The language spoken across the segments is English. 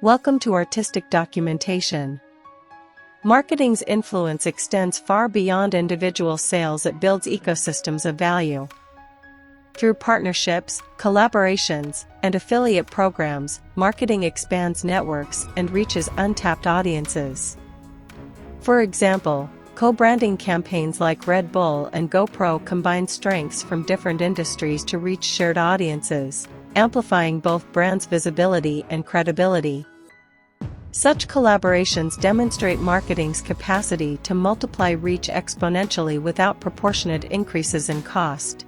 Welcome to Artistic Documentation. Marketing's influence extends far beyond individual sales. It builds ecosystems of value. Through partnerships, collaborations, and affiliate programs, marketing expands networks and reaches untapped audiences. For example, co-branding campaigns like Red Bull and GoPro combine strengths from different industries to reach shared audiences, amplifying both brands' visibility and credibility. Such collaborations demonstrate marketing's capacity to multiply reach exponentially without proportionate increases in cost.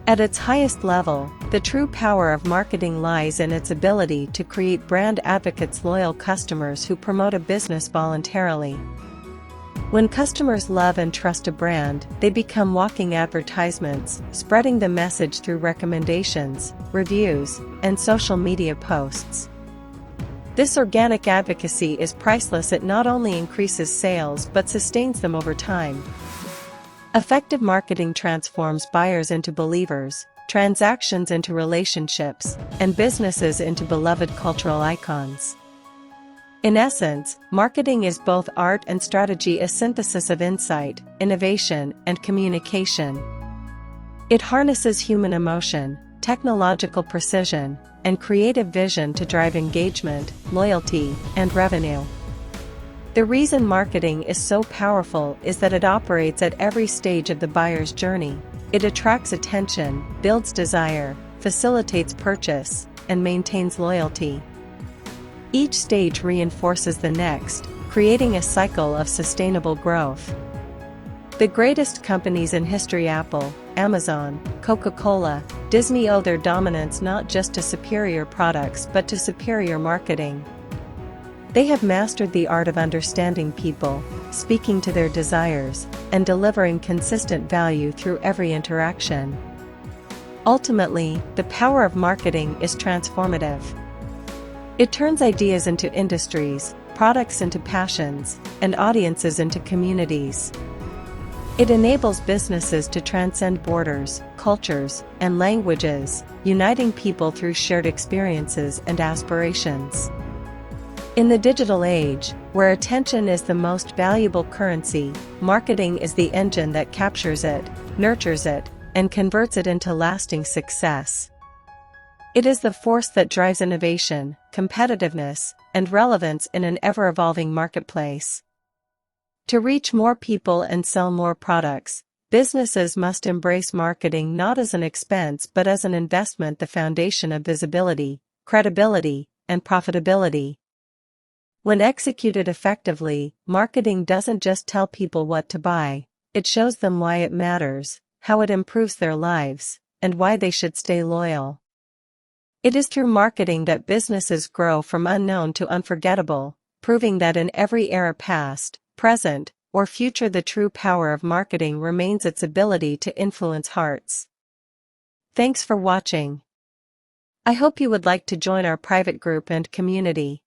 At its highest level, the true power of marketing lies in its ability to create brand advocates, loyal customers who promote a business voluntarily. When customers love and trust a brand, they become walking advertisements, spreading the message through recommendations, reviews, and social media posts. This organic advocacy is priceless. It not only increases sales but sustains them over time. Effective marketing transforms buyers into believers, transactions into relationships, and businesses into beloved cultural icons. In essence, marketing is both art and strategy, a synthesis of insight, innovation, and communication. It harnesses human emotion, technological precision, and creative vision to drive engagement, loyalty, and revenue. The reason marketing is so powerful is that it operates at every stage of the buyer's journey. It attracts attention, builds desire, facilitates purchase, and maintains loyalty. Each stage reinforces the next, creating a cycle of sustainable growth. The greatest companies in history, Apple, Amazon, Coca-Cola, Disney, owe their dominance not just to superior products but to superior marketing. They have mastered the art of understanding people, speaking to their desires, and delivering consistent value through every interaction. Ultimately, the power of marketing is transformative. It turns ideas into industries, products into passions, and audiences into communities. It enables businesses to transcend borders, cultures, and languages, uniting people through shared experiences and aspirations. In the digital age, where attention is the most valuable currency, marketing is the engine that captures it, nurtures it, and converts it into lasting success. It is the force that drives innovation, competitiveness, and relevance in an ever-evolving marketplace. To reach more people and sell more products, businesses must embrace marketing not as an expense but as an investment, the foundation of visibility, credibility, and profitability. When executed effectively, marketing doesn't just tell people what to buy, it shows them why it matters, how it improves their lives, and why they should stay loyal. It is through marketing that businesses grow from unknown to unforgettable, proving that in every era, past, present, or future, the true power of marketing remains its ability to influence hearts. Thanks for watching. I hope you would like to join our private group and community.